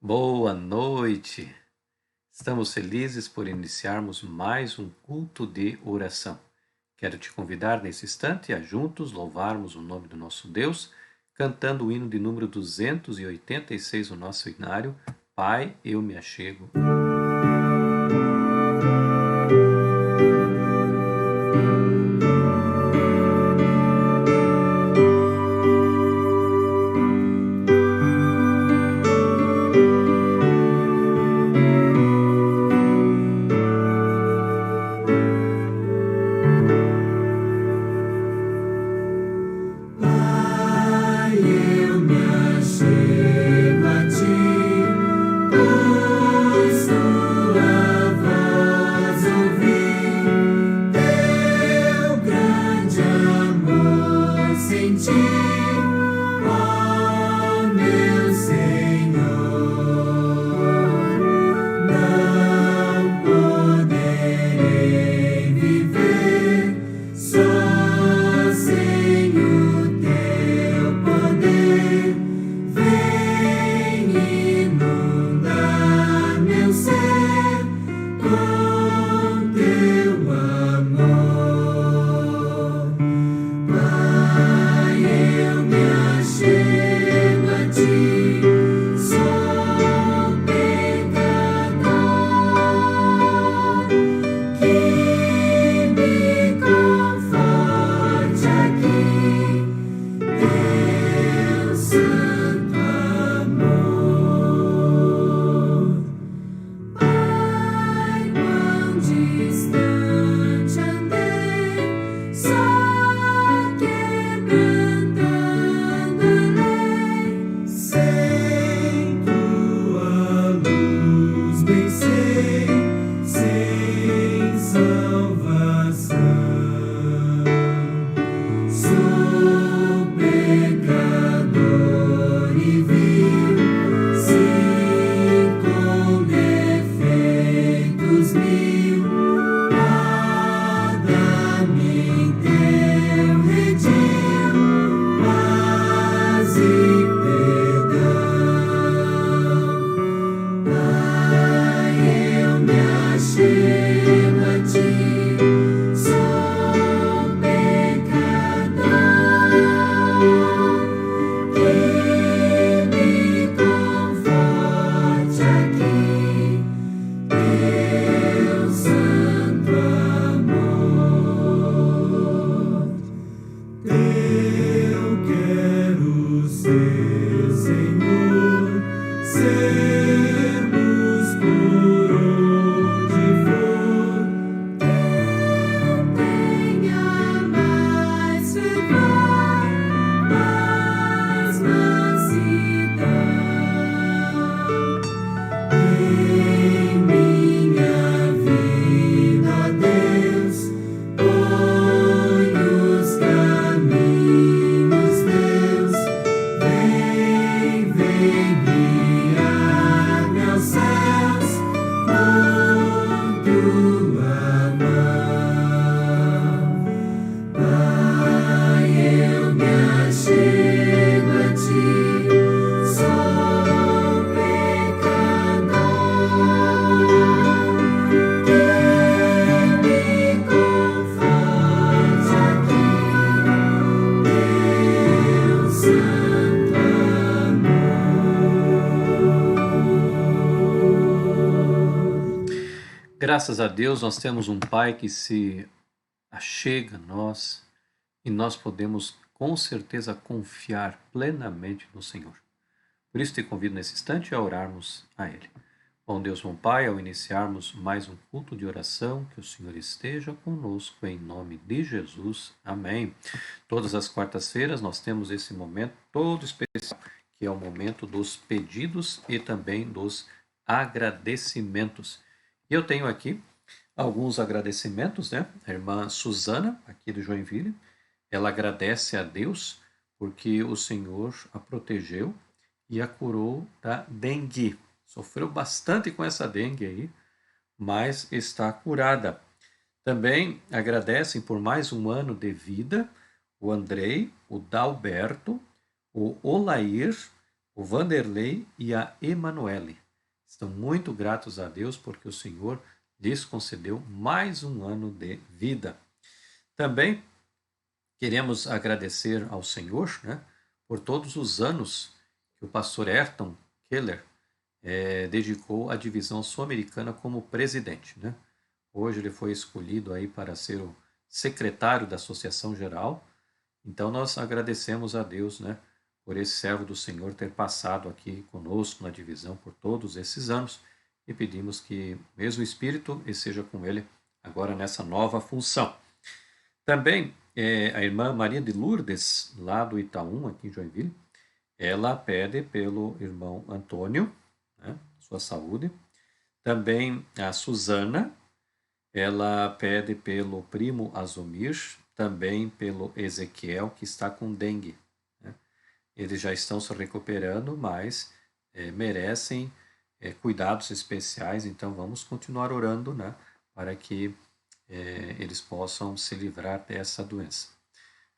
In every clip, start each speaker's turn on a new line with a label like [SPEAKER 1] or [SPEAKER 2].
[SPEAKER 1] Boa noite! Estamos felizes por iniciarmos mais um culto de oração. Quero te convidar nesse instante a juntos louvarmos o nome do nosso Deus, cantando o hino de número 286 no nosso inário, Pai, eu me achego. Graças a Deus nós temos um Pai que se achega a nós e nós podemos com certeza confiar plenamente no Senhor. Por isso te convido nesse instante a orarmos a Ele. Bom Deus, bom Pai, ao iniciarmos mais um culto de oração, que o Senhor esteja conosco em nome de Jesus. Amém. Todas as quartas-feiras nós temos esse momento todo especial, que é o momento dos pedidos e também dos agradecimentos. E eu tenho aqui alguns agradecimentos, né? A irmã Suzana, aqui do Joinville, ela agradece a Deus porque o Senhor a protegeu e a curou da dengue. Sofreu bastante com essa dengue aí, mas está curada. Também agradecem por mais um ano de vida o Andrei, o Dalberto, o Olair, o Vanderlei e a Emanuele. Estão muito gratos a Deus porque o Senhor lhes concedeu mais um ano de vida. Também queremos agradecer ao Senhor, né, por todos os anos que o pastor Ayrton Keller dedicou à divisão sul-americana como presidente, né? Hoje ele foi escolhido aí para ser o secretário da Associação Geral. Então nós agradecemos a Deus, né, por esse servo do Senhor ter passado aqui conosco na divisão por todos esses anos e pedimos que o mesmo Espírito esteja com ele agora nessa nova função. Também a irmã Maria de Lourdes, lá do Itaú, aqui em Joinville, ela pede pelo irmão Antônio, né, sua saúde. Também a Suzana, ela pede pelo primo Azomir, também pelo Ezequiel, que está com dengue, né? Eles já estão se recuperando, mas merecem cuidados especiais, então vamos continuar orando, né, para que eles possam se livrar dessa doença.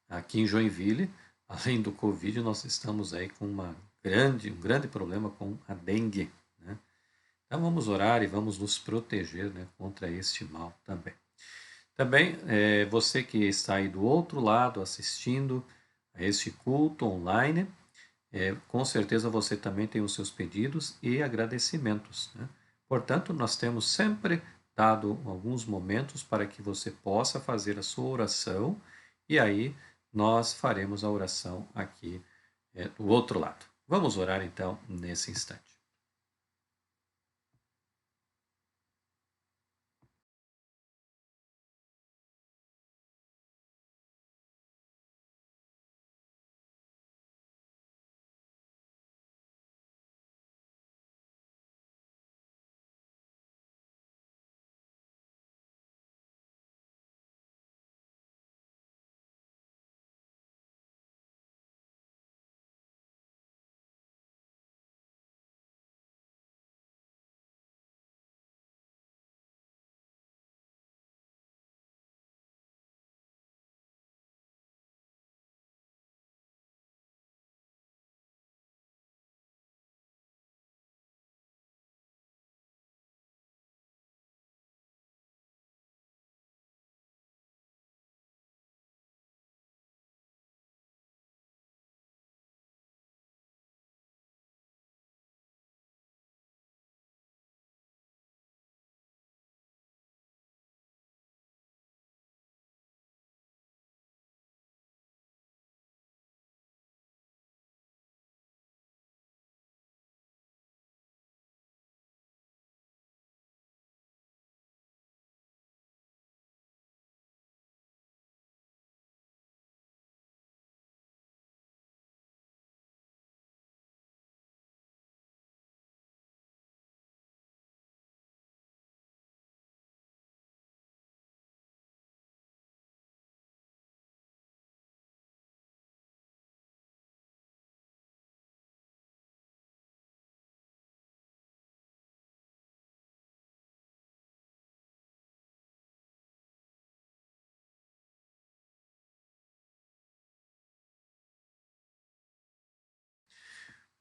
[SPEAKER 1] Aqui em Joinville, além do Covid, nós estamos aí com um grande problema com a dengue, né? Então vamos orar e vamos nos proteger, né, contra este mal também. Também você que está aí do outro lado assistindo a este culto online, com certeza você também tem os seus pedidos e agradecimentos, né? Portanto, nós temos sempre dado alguns momentos para que você possa fazer a sua oração e aí nós faremos a oração aqui do outro lado. Vamos orar então nesse instante.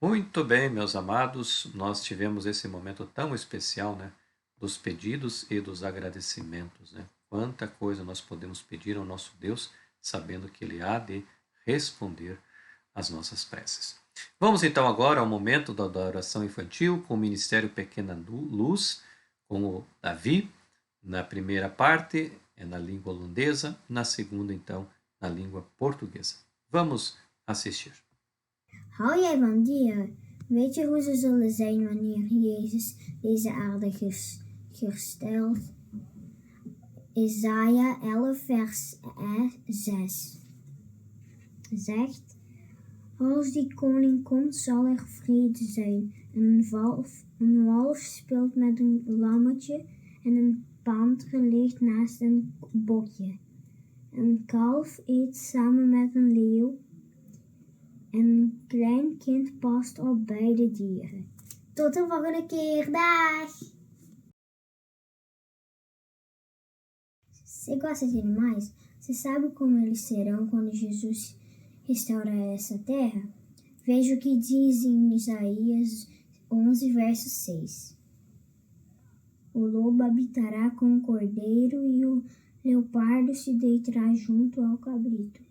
[SPEAKER 1] Muito bem, meus amados, nós tivemos esse momento tão especial, né, dos pedidos e dos agradecimentos, né? Quanta coisa nós podemos pedir ao nosso Deus, sabendo que Ele há de responder às nossas preces. Vamos então agora ao momento da oração infantil com o Ministério Pequena Luz, com o Davi. Na primeira parte é na língua holandesa, na segunda então na língua portuguesa. Vamos assistir.
[SPEAKER 2] Hou jij van dieren? Weet je hoe ze zullen zijn wanneer Jezus deze aarde gesteld? Jesaja 11 vers 6 zegt: als die koning komt zal er vrede zijn. Een wolf speelt met een lammetje en een panter ligt naast een bokje. Een kalf eet samen met een leeuw. En een klein kind past op beide dieren. Tot de volgende keer. Dag! Você gosta de animais? Você sabe como eles serão quando Jesus restaurar essa terra? Veja o que diz em Isaías 11, verso 6. O lobo habitará com o cordeiro e o leopardo se deitará junto ao cabrito.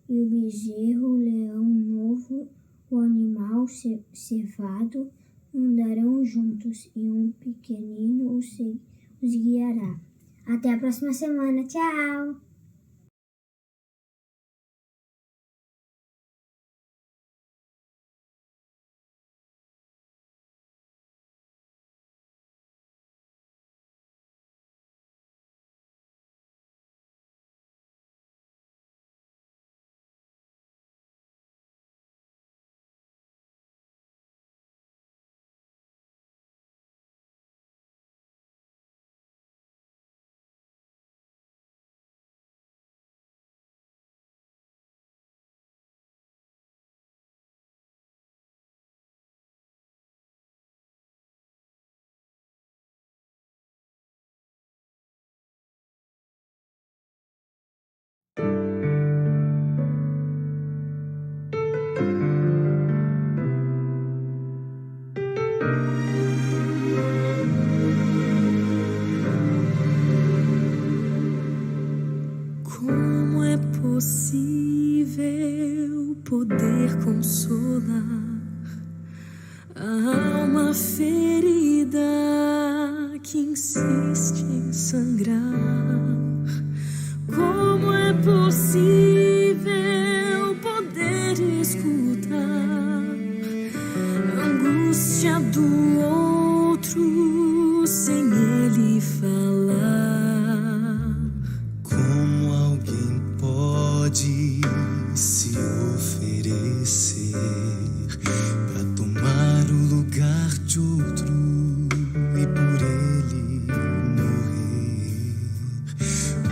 [SPEAKER 2] E o bezerro, o leão novo, o animal cevado andarão juntos e um pequenino os guiará. Até a próxima semana. Tchau!
[SPEAKER 3] Como é possível poder consolar a alma ferida que insiste em sangrar? Como é possível poder escutar a angústia do outro sem ele falar?
[SPEAKER 4] Como alguém pode se oferecer para tomar o lugar de outro e por ele morrer?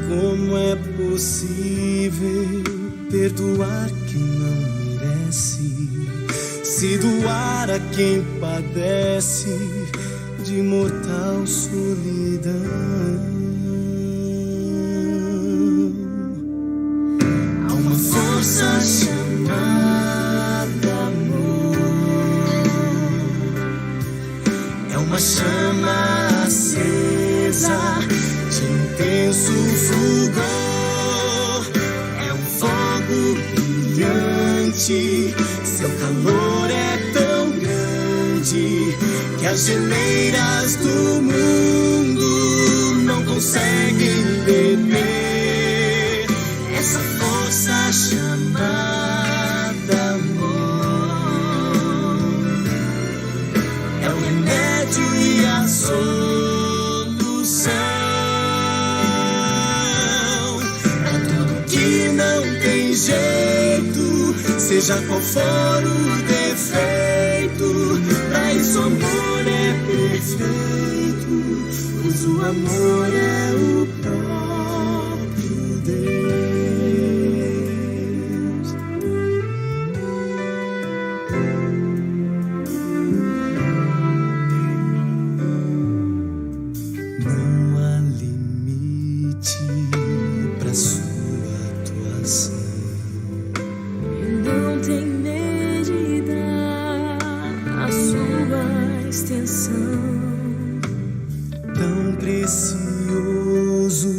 [SPEAKER 4] Como é possível perdoar quem não merece, se doar a quem padece de mortal solidão? Força chamada amor, é uma chama acesa de intenso fulgor, é um fogo brilhante, seu calor é tão grande que as geleiras do mundo não conseguem beber essa força chamada amor. É o remédio e a solução para tudo que não tem jeito, seja qual for o defeito. Pra isso o amor é perfeito, pois o amor é o próprio Deus.
[SPEAKER 3] Não tem medida a sua extensão.
[SPEAKER 4] Tão precioso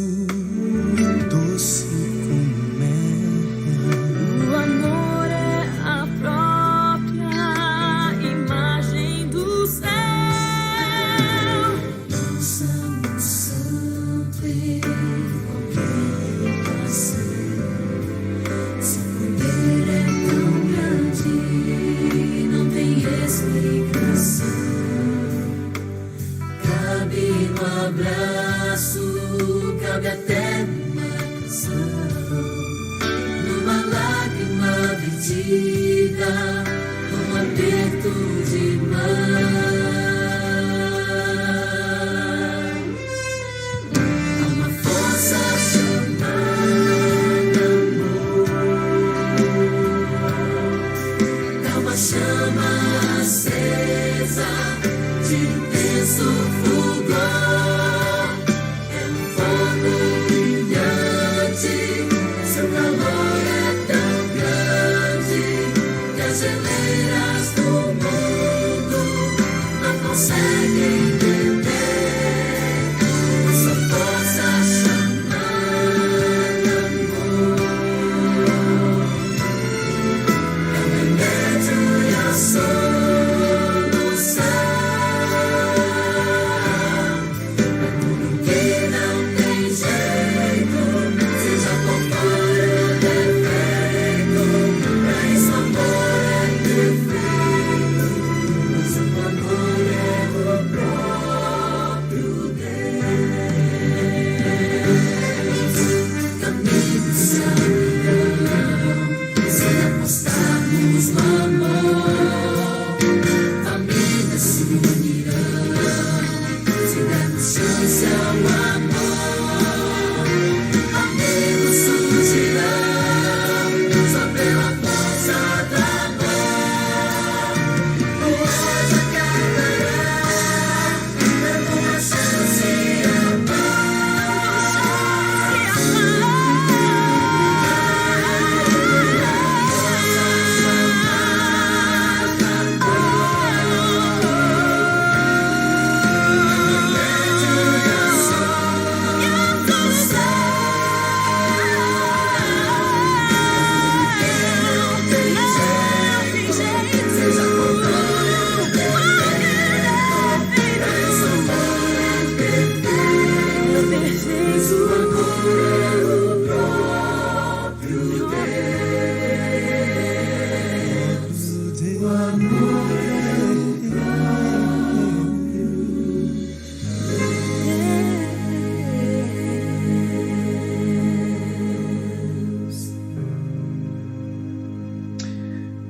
[SPEAKER 4] e doce como mel.
[SPEAKER 3] O amor é a própria imagem do céu.
[SPEAKER 4] Não somos santo em qualquer ocasião. Seu poder é tão grande, não tem explicação. Cabe no abraço, cabe até numa canção, numa lágrima vertida, num aperto de mão. Há uma força chamada amor, dá uma chama acesa de intenso fulgor, é um fogo brilhante, seu calor é tão grande que as celeiras do mundo não conseguem entender essa força chamada amor. É o remédio e a solução. É tudo que não tem jeito, seja qual for o defeito, pra isso amor é perfeito, mas o amor é o próprio Deus. Caminhos se abrirão se apostarmos no amor, famílias se unirão se dermos chance ao amor, amigos surgirão só pela força do amor. O hoje acabará, dando uma chance ao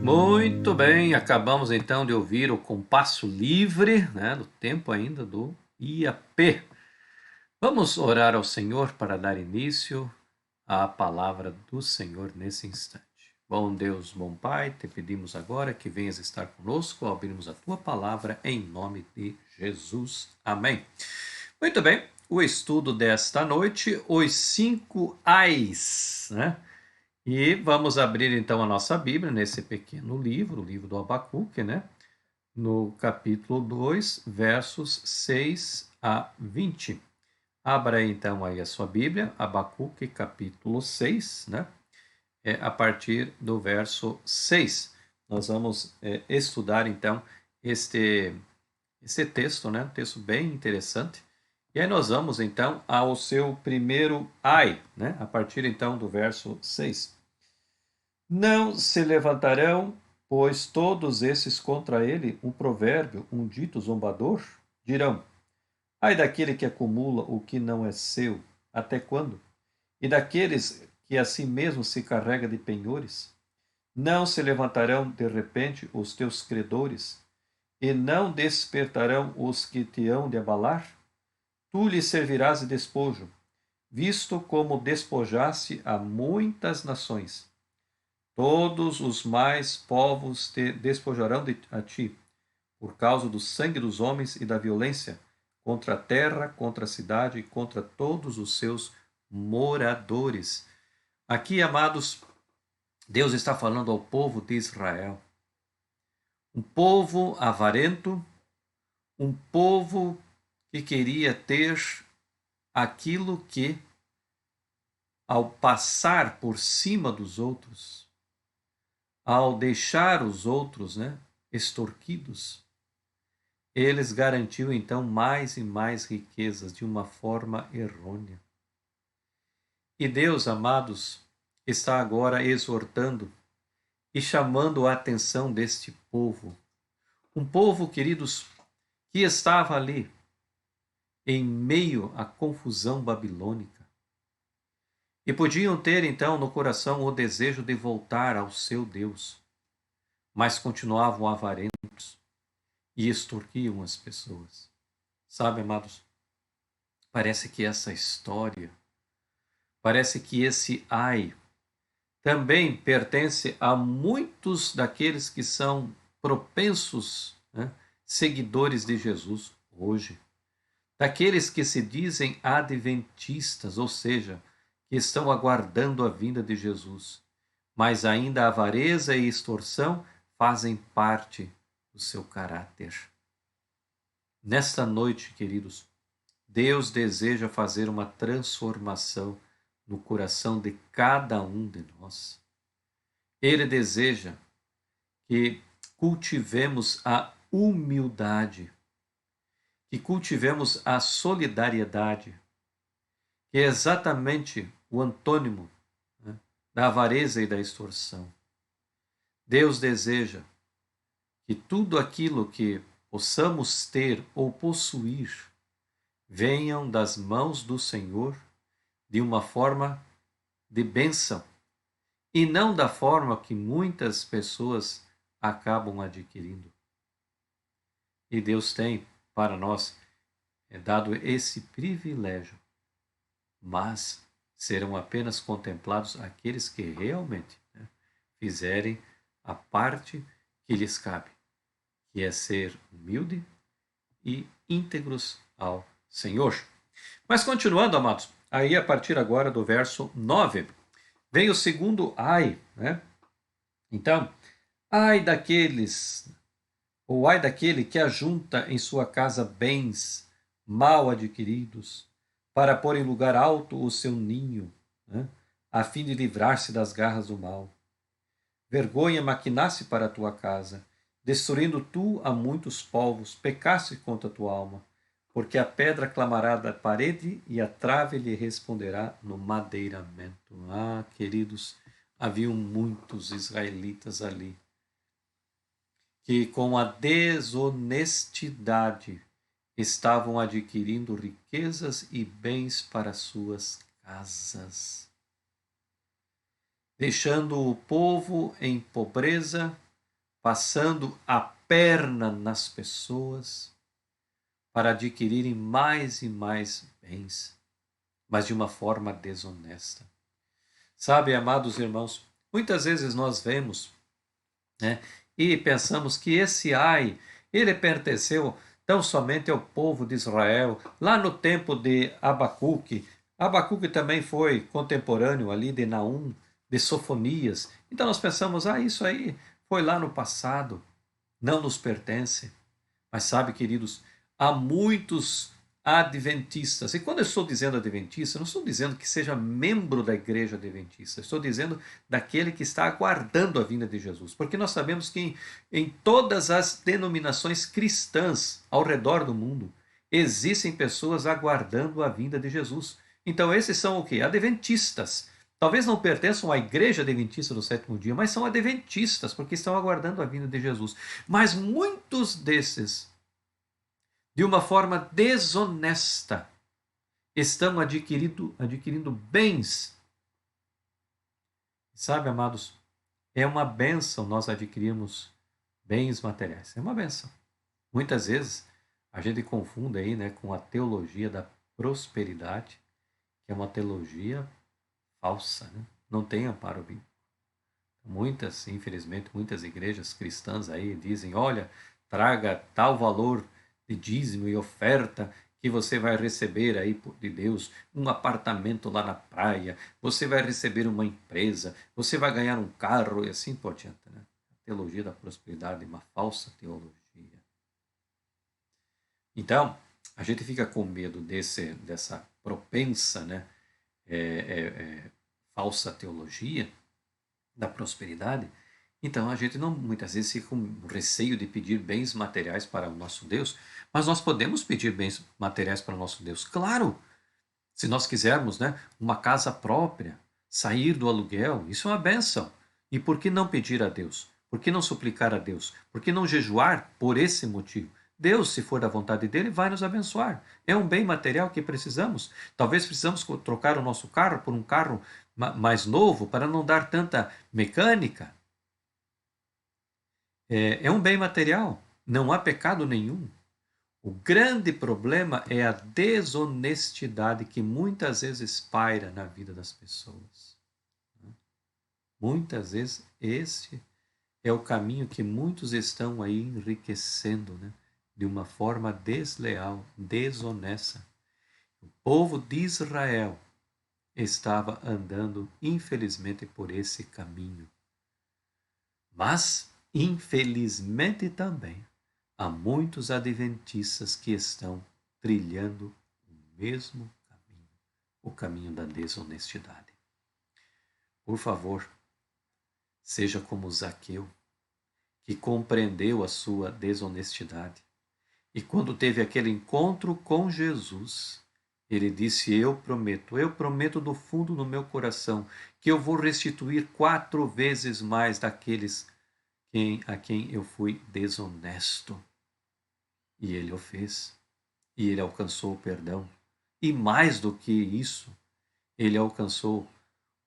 [SPEAKER 1] Muito bem, acabamos então de ouvir o Compasso Livre, né, no tempo ainda do IAP. Vamos orar ao Senhor para dar início à palavra do Senhor nesse instante. Bom Deus, bom Pai, te pedimos agora que venhas estar conosco ao abrirmos a tua palavra em nome de Jesus. Amém. Muito bem, o estudo desta noite, os 5 ais, né? E vamos abrir então a nossa Bíblia nesse pequeno livro, o livro do Abacuque, né? No capítulo 2, versos 6 a 20. Abra então aí a sua Bíblia, Abacuque capítulo 6, né? A partir do verso 6. Nós vamos estudar então esse texto, né? Um texto bem interessante. E aí nós vamos então ao seu primeiro ai, né? A partir então do verso 6. Não se levantarão, pois todos esses contra ele, um provérbio, um dito zombador? Dirão, ai daquele que acumula o que não é seu, até quando? E daqueles que a si mesmo se carrega de penhores? Não se levantarão de repente os teus credores, e não despertarão os que te hão de abalar? Tu lhes servirás de despojo, visto como despojaste a muitas nações. Todos os mais povos te despojarão a ti, por causa do sangue dos homens e da violência, contra a terra, contra a cidade e contra todos os seus moradores. Aqui, amados, Deus está falando ao povo de Israel. Um povo avarento, um povo que queria ter aquilo que, ao passar por cima dos outros, ao deixar os outros, né, extorquidos, eles garantiam então mais e mais riquezas de uma forma errônea. E Deus, amados, está agora exortando e chamando a atenção deste povo. Um povo, queridos, que estava ali em meio à confusão babilônica. E podiam ter então no coração o desejo de voltar ao seu Deus, mas continuavam avarentos e extorquiam as pessoas. Sabe, amados, parece que essa história, parece que esse ai também pertence a muitos daqueles que são propensos, né, seguidores de Jesus hoje. Daqueles que se dizem adventistas, ou seja, que estão aguardando a vinda de Jesus, mas ainda a avareza e extorsão fazem parte do seu caráter. Nesta noite, queridos, Deus deseja fazer uma transformação no coração de cada um de nós. Ele deseja que cultivemos a humildade, que cultivemos a solidariedade, que é exatamente o antônimo, né, da avareza e da extorsão. Deus deseja que tudo aquilo que possamos ter ou possuir venham das mãos do Senhor de uma forma de bênção e não da forma que muitas pessoas acabam adquirindo. E Deus tem para nós dado esse privilégio, mas serão apenas contemplados aqueles que realmente, né, fizerem a parte que lhes cabe, que é ser humilde e íntegros ao Senhor. Mas continuando, amados, aí a partir agora do verso 9, vem o segundo ai, né? Então, ai daqueles, ou ai daquele que ajunta em sua casa bens mal adquiridos, para pôr em lugar alto o seu ninho, né, a fim de livrar-se das garras do mal. Vergonha maquinasse para a tua casa, destruindo tu a muitos povos, pecaste contra a tua alma, porque a pedra clamará da parede e a trave lhe responderá no madeiramento. Ah, queridos, haviam muitos israelitas ali que com a desonestidade estavam adquirindo riquezas e bens para suas casas, deixando o povo em pobreza, passando a perna nas pessoas para adquirirem mais e mais bens, mas de uma forma desonesta. Sabe, amados irmãos, muitas vezes nós vemos, né, e pensamos que esse ai, ele pertenceu tão somente ao povo de Israel, lá no tempo de Abacuque. Abacuque também foi contemporâneo ali de Naum, de Sofonias. Então nós pensamos, isso aí foi lá no passado, não nos pertence. Mas sabe, queridos, há muitos adventistas. E quando eu estou dizendo adventista, não estou dizendo que seja membro da igreja adventista. Estou dizendo daquele que está aguardando a vinda de Jesus. Porque nós sabemos que em todas as denominações cristãs ao redor do mundo, existem pessoas aguardando a vinda de Jesus. Então esses são o quê? Adventistas. Talvez não pertençam à igreja adventista do sétimo dia, mas são adventistas, porque estão aguardando a vinda de Jesus. Mas muitos desses, de uma forma desonesta, estão adquirindo bens. Sabe, amados, é uma bênção nós adquirirmos bens materiais. É uma bênção. Muitas vezes a gente confunde aí, né, com a teologia da prosperidade, que é uma teologia falsa, né? Não tem amparo bíblico. Muitas, infelizmente, muitas igrejas cristãs aí dizem, olha, traga tal valor de dízimo e oferta que você vai receber aí de Deus um apartamento lá na praia, você vai receber uma empresa, você vai ganhar um carro e assim por diante, né? A teologia da prosperidade é uma falsa teologia. Então, a gente fica com medo dessa propensa, né, falsa teologia da prosperidade. Então a gente não, muitas vezes, fica com receio de pedir bens materiais para o nosso Deus, mas nós podemos pedir bens materiais para o nosso Deus, claro, se nós quisermos, né, uma casa própria, sair do aluguel, isso é uma bênção. E por que não pedir a Deus? Por que não suplicar a Deus? Por que não jejuar por esse motivo? Deus, se for da vontade dele, vai nos abençoar. É um bem material que precisamos. Talvez precisamos trocar o nosso carro por um carro mais novo para não dar tanta mecânica. É um bem material. Não há pecado nenhum. O grande problema é a desonestidade que muitas vezes paira na vida das pessoas. Muitas vezes esse é o caminho que muitos estão aí enriquecendo, né? De uma forma desleal, desonesta. O povo de Israel estava andando, infelizmente, por esse caminho. Mas infelizmente também, há muitos adventistas que estão trilhando o mesmo caminho, o caminho da desonestidade. Por favor, seja como Zaqueu, que compreendeu a sua desonestidade. E quando teve aquele encontro com Jesus, ele disse: eu prometo do fundo do meu coração que eu vou restituir 4 vezes mais daqueles a quem eu fui desonesto. E ele o fez. E ele alcançou o perdão. E mais do que isso, ele alcançou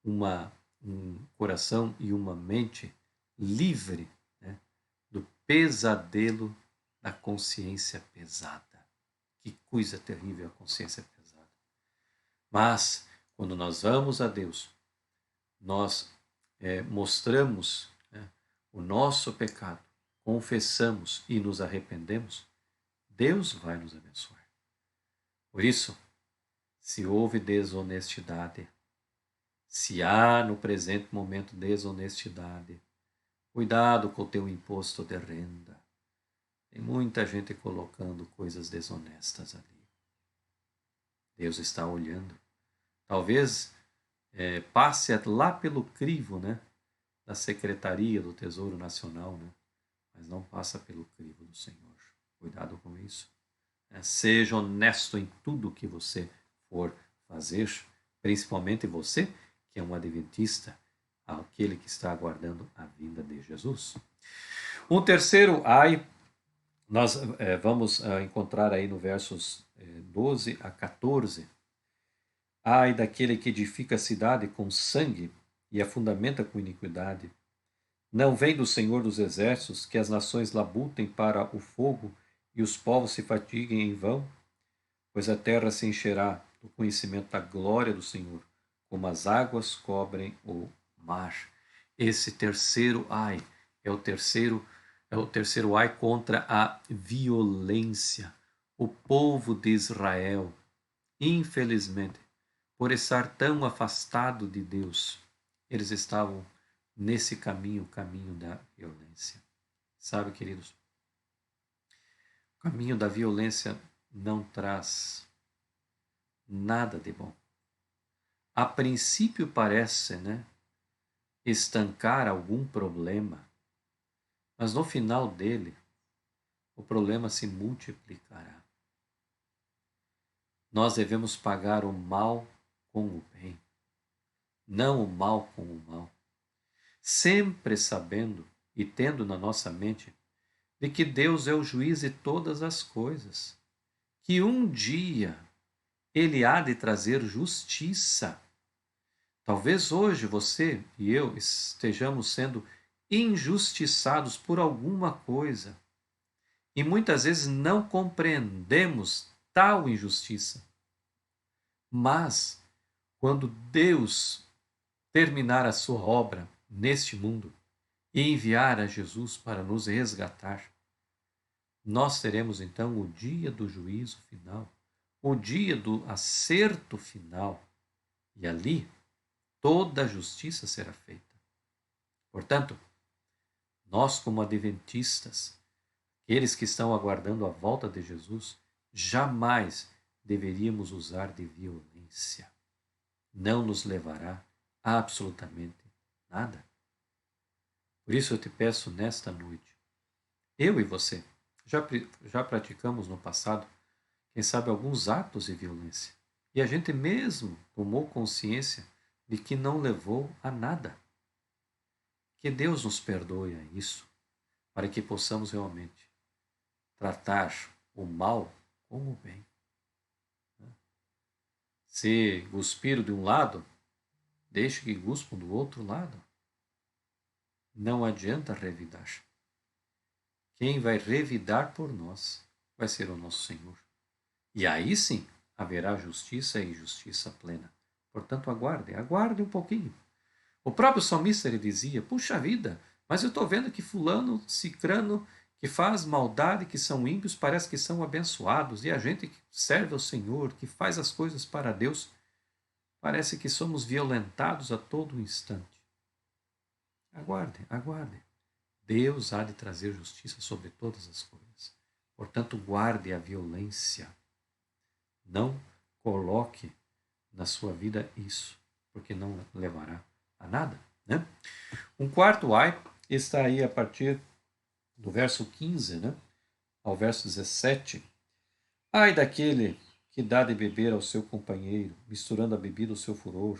[SPEAKER 1] um coração e uma mente livre, né, do pesadelo da consciência pesada. Que coisa terrível a consciência pesada. Mas, quando nós vamos a Deus, nós mostramos, né, o nosso pecado, confessamos e nos arrependemos, Deus vai nos abençoar. Por isso, se houve desonestidade, se há no presente momento desonestidade, cuidado com o teu imposto de renda. Tem muita gente colocando coisas desonestas ali. Deus está olhando. Talvez passe lá pelo crivo, né, da Secretaria do Tesouro Nacional, né, mas não passa pelo crivo do Senhor. Cuidado com isso. Seja honesto em tudo que você for fazer, principalmente você que é um adventista, aquele que está aguardando a vinda de Jesus. Um terceiro ai, nós vamos encontrar aí no versos 12 a 14. Ai daquele que edifica a cidade com sangue e a fundamenta com iniquidade. Não vem do Senhor dos Exércitos que as nações labutem para o fogo e os povos se fatiguem em vão? Pois a terra se encherá do conhecimento da glória do Senhor, como as águas cobrem o mar. Esse terceiro ai é o terceiro ai contra a violência. O povo de Israel, infelizmente, por estar tão afastado de Deus, eles estavam nesse caminho, o caminho da violência. Sabe, queridos, o caminho da violência não traz nada de bom. A princípio parece, né, estancar algum problema, mas no final dele, o problema se multiplicará. Nós devemos pagar o mal com o bem, não o mal com o mal, sempre sabendo e tendo na nossa mente de que Deus é o juiz de todas as coisas, que um dia Ele há de trazer justiça. Talvez hoje você e eu estejamos sendo injustiçados por alguma coisa e muitas vezes não compreendemos tal injustiça. Mas, quando Deus terminar a sua obra neste mundo e enviar a Jesus para nos resgatar, nós teremos então o dia do juízo final, o dia do acerto final, e ali toda a justiça será feita. Portanto, nós como adventistas, aqueles que estão aguardando a volta de Jesus, jamais deveríamos usar de violência. Não nos levará a absolutamente nada. Por isso eu te peço nesta noite, eu e você, já praticamos no passado, quem sabe, alguns atos de violência. E a gente mesmo tomou consciência de que não levou a nada. Que Deus nos perdoe a isso, para que possamos realmente tratar o mal como o bem. Se cuspiram de um lado, deixe que cuspam do outro lado. Não adianta revidar. Quem vai revidar por nós vai ser o nosso Senhor. E aí sim haverá justiça e justiça plena. Portanto, aguarde um pouquinho. O próprio salmista ele dizia: puxa vida, mas eu estou vendo que fulano, cicrano, que faz maldade, que são ímpios, parece que são abençoados. E a gente que serve ao Senhor, que faz as coisas para Deus, parece que somos violentados a todo instante. Aguarde. Deus há de trazer justiça sobre todas as coisas. Portanto, guarde a violência. Não coloque na sua vida isso, porque não levará a nada, né? Um quarto ai está aí a partir do verso 15, né, ao verso 17. Ai daquele que dá de beber ao seu companheiro, misturando a bebida ao seu furor,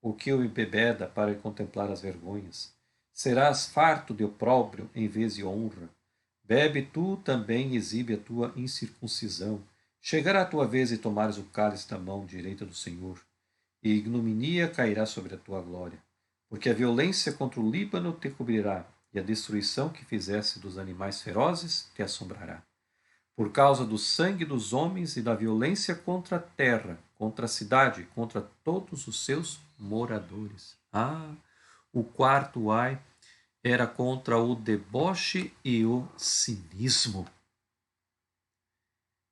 [SPEAKER 1] ou que o embebeda para contemplar as vergonhas. Serás farto de opróbrio em vez de honra. Bebe tu também e exibe a tua incircuncisão. Chegará a tua vez e tomares o cálice da mão direita do Senhor, e ignominia cairá sobre a tua glória. Porque a violência contra o Líbano te cobrirá, e a destruição que fizesse dos animais ferozes te assombrará. Por causa do sangue dos homens e da violência contra a terra, contra a cidade, contra todos os seus moradores. O quarto ai era contra o deboche e o cinismo.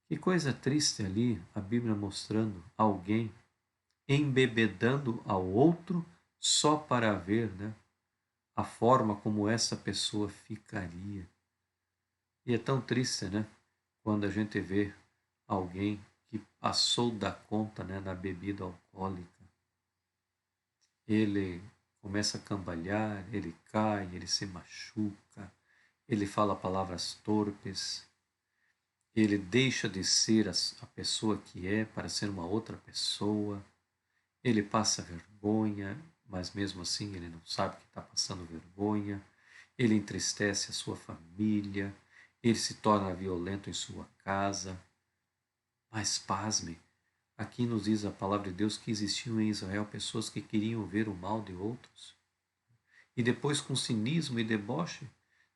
[SPEAKER 1] Que coisa triste ali, a Bíblia mostrando alguém embebedando ao outro só para ver, né, a forma como essa pessoa ficaria. E é tão triste, né, quando a gente vê alguém que passou da conta, né, na bebida alcoólica. Ele começa a cambalhar, ele cai, ele se machuca, ele fala palavras torpes, ele deixa de ser a pessoa que é para ser uma outra pessoa, ele passa vergonha, mas mesmo assim ele não sabe que está passando vergonha, ele entristece a sua família, ele se torna violento em sua casa. Mas pasme, aqui nos diz a palavra de Deus que existiam em Israel pessoas que queriam ver o mal de outros. E depois, com cinismo e deboche,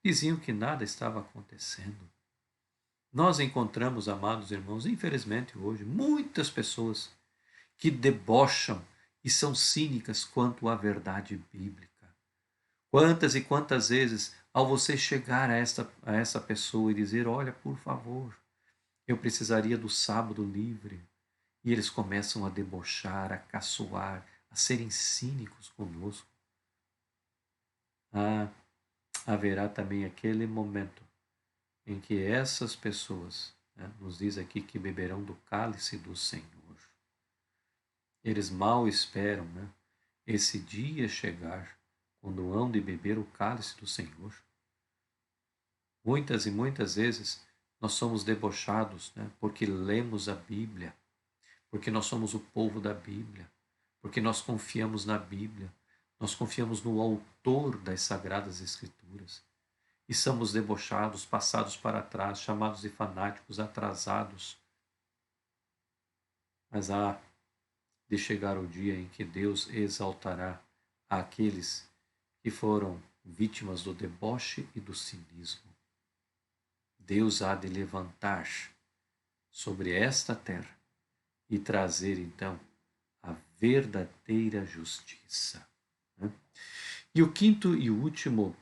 [SPEAKER 1] diziam que nada estava acontecendo. Nós encontramos, amados irmãos, infelizmente hoje, muitas pessoas que debocham e são cínicas quanto à verdade bíblica. Quantas e quantas vezes, ao você chegar a essa pessoa e dizer, olha, por favor, eu precisaria do sábado livre, e eles começam a debochar, a caçoar, a serem cínicos conosco. Haverá também aquele momento em que essas pessoas, né, nos diz aqui que beberão do cálice do Senhor. Eles mal esperam, né, esse dia chegar, quando hão de beber o cálice do Senhor. Muitas e muitas vezes nós somos debochados, né, porque lemos a Bíblia, porque nós somos o povo da Bíblia, porque nós confiamos na Bíblia, nós confiamos no autor das Sagradas Escrituras. E somos debochados, passados para trás, chamados de fanáticos, atrasados. Mas há de chegar o dia em que Deus exaltará aqueles que foram vítimas do deboche e do cinismo. Deus há de levantar sobre esta terra e trazer então a verdadeira justiça. Né? E o quinto e último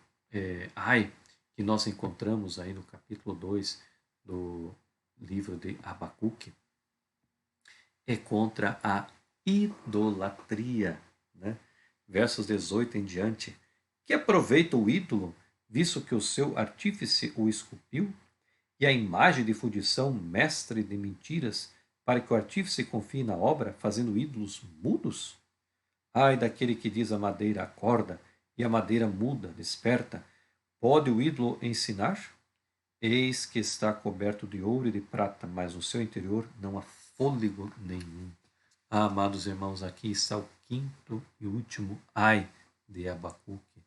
[SPEAKER 1] ai que nós encontramos aí no capítulo 2 do livro de Abacuque é contra a idolatria, né? Versos 18 em diante. Que aproveita o ídolo, visto que o seu artífice o esculpiu, e a imagem de fundição, mestre de mentiras, para que o artífice confie na obra, fazendo ídolos mudos? Ai daquele que diz a madeira acorda, e a madeira muda, desperta. Pode o ídolo ensinar? Eis que está coberto de ouro e de prata, mas no seu interior não há fôlego nenhum. Amados irmãos, aqui está o quinto e último ai de Abacuque.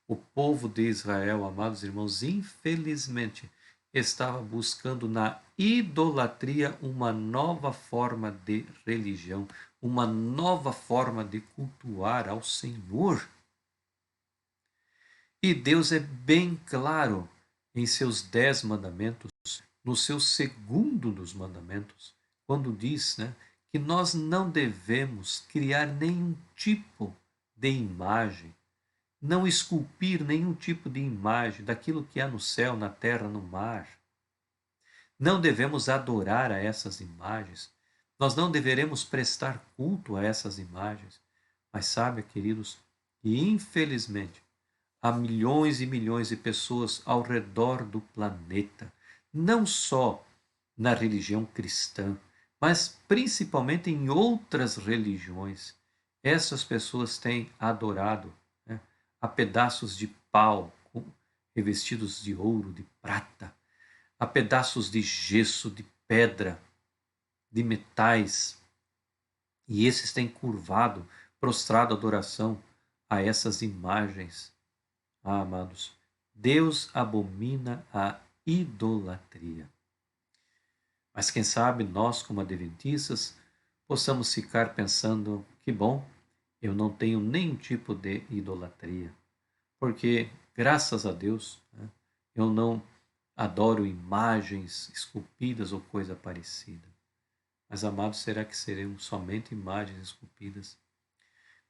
[SPEAKER 1] O povo de Israel, amados irmãos, infelizmente estava buscando na idolatria uma nova forma de religião, uma nova forma de cultuar ao Senhor. E Deus é bem claro em seus 10 mandamentos, no seu segundo dos mandamentos, quando diz, né, que nós não devemos criar nenhum tipo de imagem, não esculpir nenhum tipo de imagem daquilo que há no céu, na terra, no mar. Não devemos adorar a essas imagens, nós não deveremos prestar culto a essas imagens. Mas sabe, queridos, que infelizmente a milhões e milhões de pessoas ao redor do planeta, não só na religião cristã, mas principalmente em outras religiões. Essas pessoas têm adorado, né, a pedaços de pau revestidos de ouro, de prata, a pedaços de gesso, de pedra, de metais. E esses têm curvado, prostrado adoração a essas imagens. Ah, amados, Deus abomina a idolatria. Mas quem sabe nós, como adventistas, possamos ficar pensando: que bom, eu não tenho nenhum tipo de idolatria, porque, graças a Deus, né, eu não adoro imagens esculpidas ou coisa parecida. Mas, amados, será que seremos somente imagens esculpidas?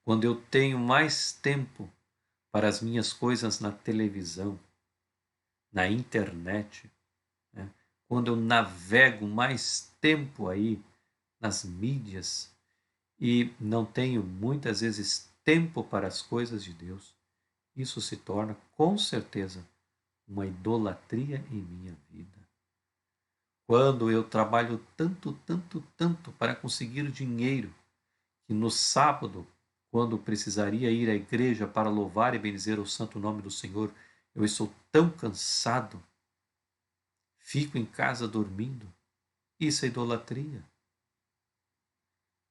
[SPEAKER 1] Quando eu tenho mais tempo para as minhas coisas na televisão, na internet, né, quando eu navego mais tempo aí nas mídias e não tenho muitas vezes tempo para as coisas de Deus, isso se torna com certeza uma idolatria em minha vida. Quando eu trabalho tanto para conseguir dinheiro, que no sábado, quando precisaria ir à igreja para louvar e bendizer o santo nome do Senhor, eu estou tão cansado, fico em casa dormindo. Isso é idolatria.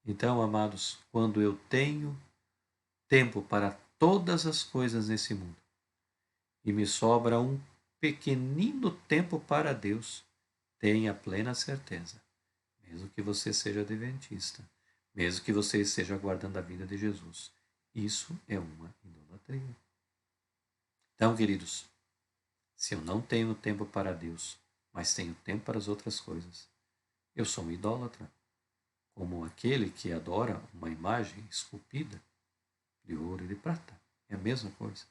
[SPEAKER 1] Então, amados, quando eu tenho tempo para todas as coisas nesse mundo e me sobra um pequenino tempo para Deus, tenha plena certeza, mesmo que você seja adventista, mesmo que você esteja aguardando a vinda de Jesus, isso é uma idolatria. Então, queridos, se eu não tenho tempo para Deus, mas tenho tempo para as outras coisas, eu sou um idólatra, como aquele que adora uma imagem esculpida de ouro e de prata. É a mesma coisa.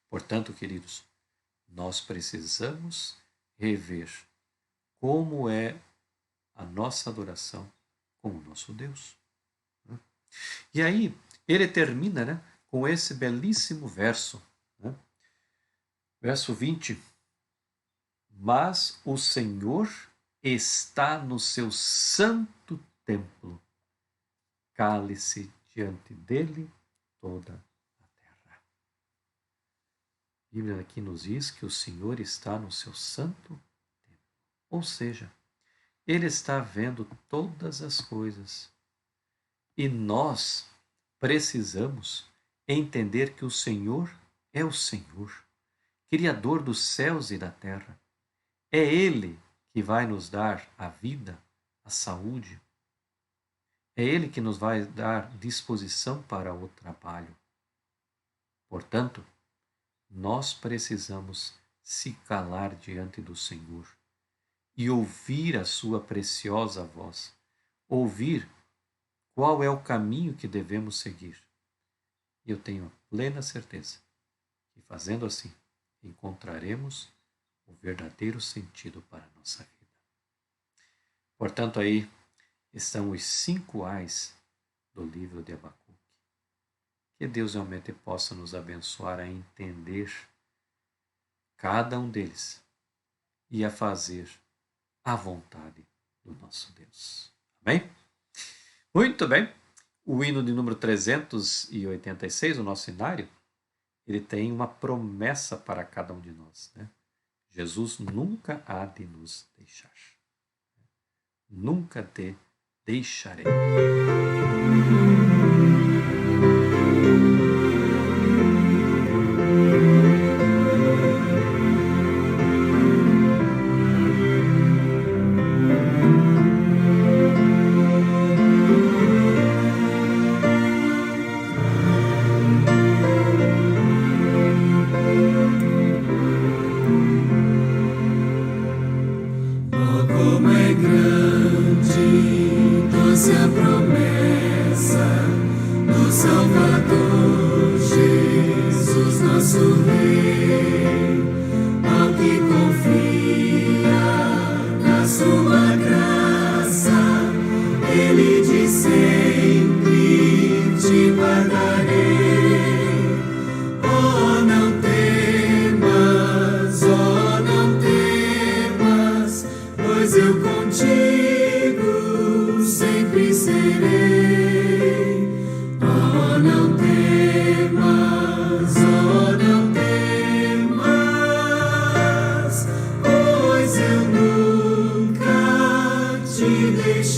[SPEAKER 1] Portanto, queridos, nós precisamos rever como é a nossa adoração com o nosso Deus. E aí, ele termina, né, com esse belíssimo verso. Né? Verso 20. Mas o Senhor está no seu santo templo. Cale-se diante dele toda a terra. A Bíblia aqui nos diz que o Senhor está no seu santo templo. Ou seja, ele está vendo todas as coisas. E nós precisamos entender que o Senhor é o Senhor, Criador dos céus e da terra. É Ele que vai nos dar a vida, a saúde. É Ele que nos vai dar disposição para o trabalho. Portanto, nós precisamos se calar diante do Senhor e ouvir a sua preciosa voz, ouvir qual é o caminho que devemos seguir. E eu tenho plena certeza que, fazendo assim, encontraremos o verdadeiro sentido para a nossa vida. Portanto, aí estão os 5 ais do livro de Abacuque. Que Deus realmente possa nos abençoar a entender cada um deles e a fazer a vontade do nosso Deus. Amém? Muito bem. O hino de número 386, o nosso hinário, ele tem uma promessa para cada um de nós, né? Jesus nunca há de nos deixar. Nunca te deixarei.
[SPEAKER 4] Oh, como é grande doce a promessa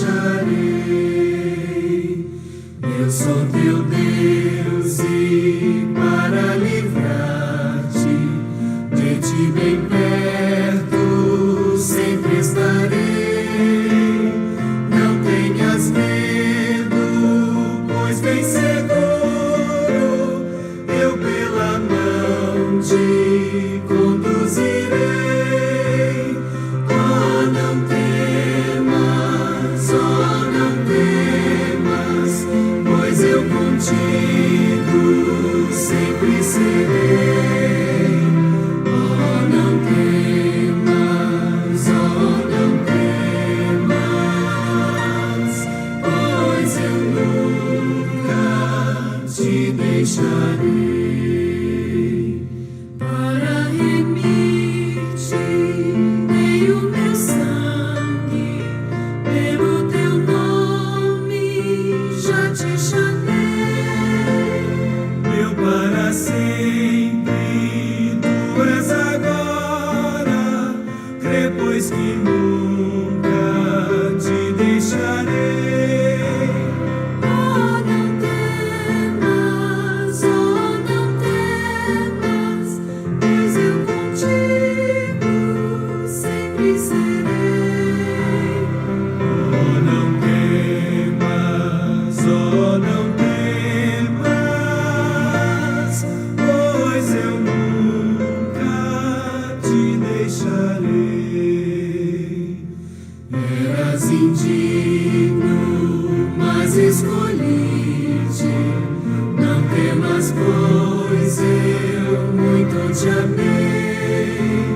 [SPEAKER 4] deixarei. Eu sou teu Deus e para livrar-te de ti bem perto sempre estarei. Não tenhas medo, pois bem seguro eu pela mão te conduzirei. Oh, não temas, oh, não temas, pois eu contigo sempre serei. Oh, não temas, oh, não temas, pois eu nunca te deixarei. Para remir-te dei o meu sangue, pelo teu nome já te chamei. Meu para sempre tu és agora, crê pois que nunca te deixarei. Oh, não temas, oh, não temas, pois eu contigo sempre serei. Oh, não temas, oh, não temas, pois eu nunca te deixarei. Eras indigno, mas escolhi-te. Não temas, pois eu muito te amei.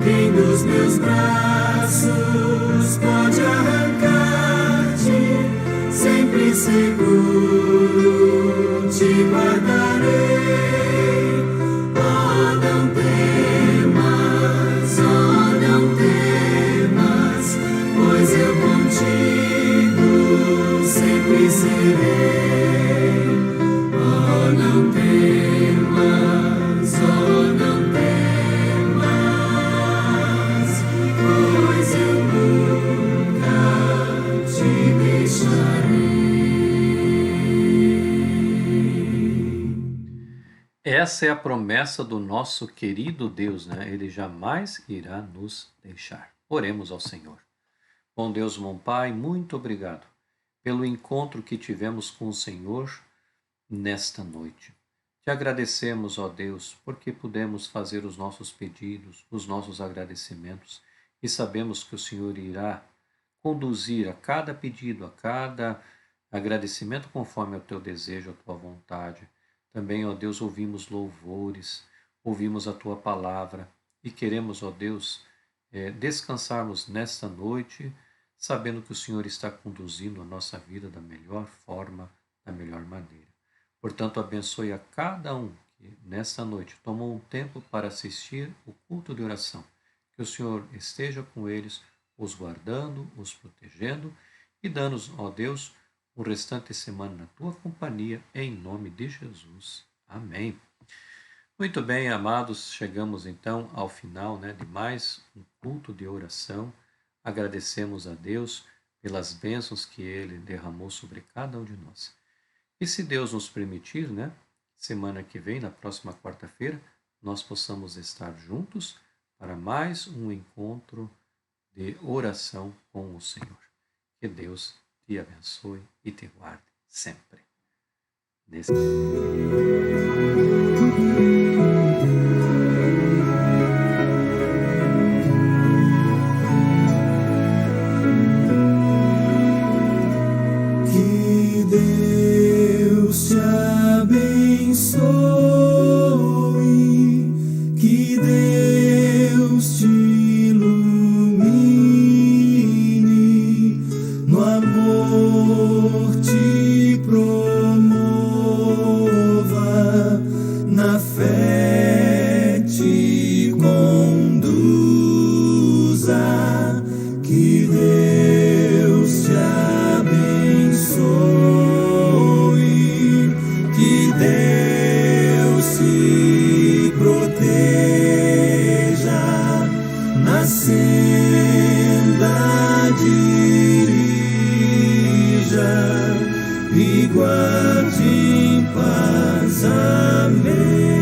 [SPEAKER 4] Quem dos meus braços pode arrancar-te? Sempre seguro te guardarei. Oh, não temas, oh, não temas, pois eu contigo sempre serei. Oh, não temas, oh, não temas, pois eu nunca te deixarei.
[SPEAKER 1] Essa é a promessa do nosso querido Deus, né? Ele jamais irá nos deixar. Oremos ao Senhor. Bom Deus, bom Pai, muito obrigado pelo encontro que tivemos com o Senhor nesta noite. Te agradecemos, ó Deus, porque pudemos fazer os nossos pedidos, os nossos agradecimentos e sabemos que o Senhor irá conduzir a cada pedido, a cada agradecimento conforme ao teu desejo, a tua vontade. Também, ó Deus, ouvimos louvores, ouvimos a tua palavra e queremos, ó Deus, descansarmos nesta noite, sabendo que o Senhor está conduzindo a nossa vida da melhor forma, da melhor maneira. Portanto, abençoe a cada um que nesta noite tomou um tempo para assistir o culto de oração. Que o Senhor esteja com eles, os guardando, os protegendo e dando-nos, ó Deus, o restante de semana na tua companhia, em nome de Jesus. Amém. Muito bem, amados, chegamos então ao final, de mais um culto de oração. Agradecemos a Deus pelas bênçãos que Ele derramou sobre cada um de nós. E se Deus nos permitir, semana que vem, na próxima quarta-feira, nós possamos estar juntos para mais um encontro de oração com o Senhor. Que Deus te abençoe e te guarde sempre.
[SPEAKER 4] Que Deus te abençoe, que Deus te ilumine, no amor te promova, na fé te conduza. Que Deus te abençoe, que Deus te proteja na senda de proteja e guarde em paz. Amém.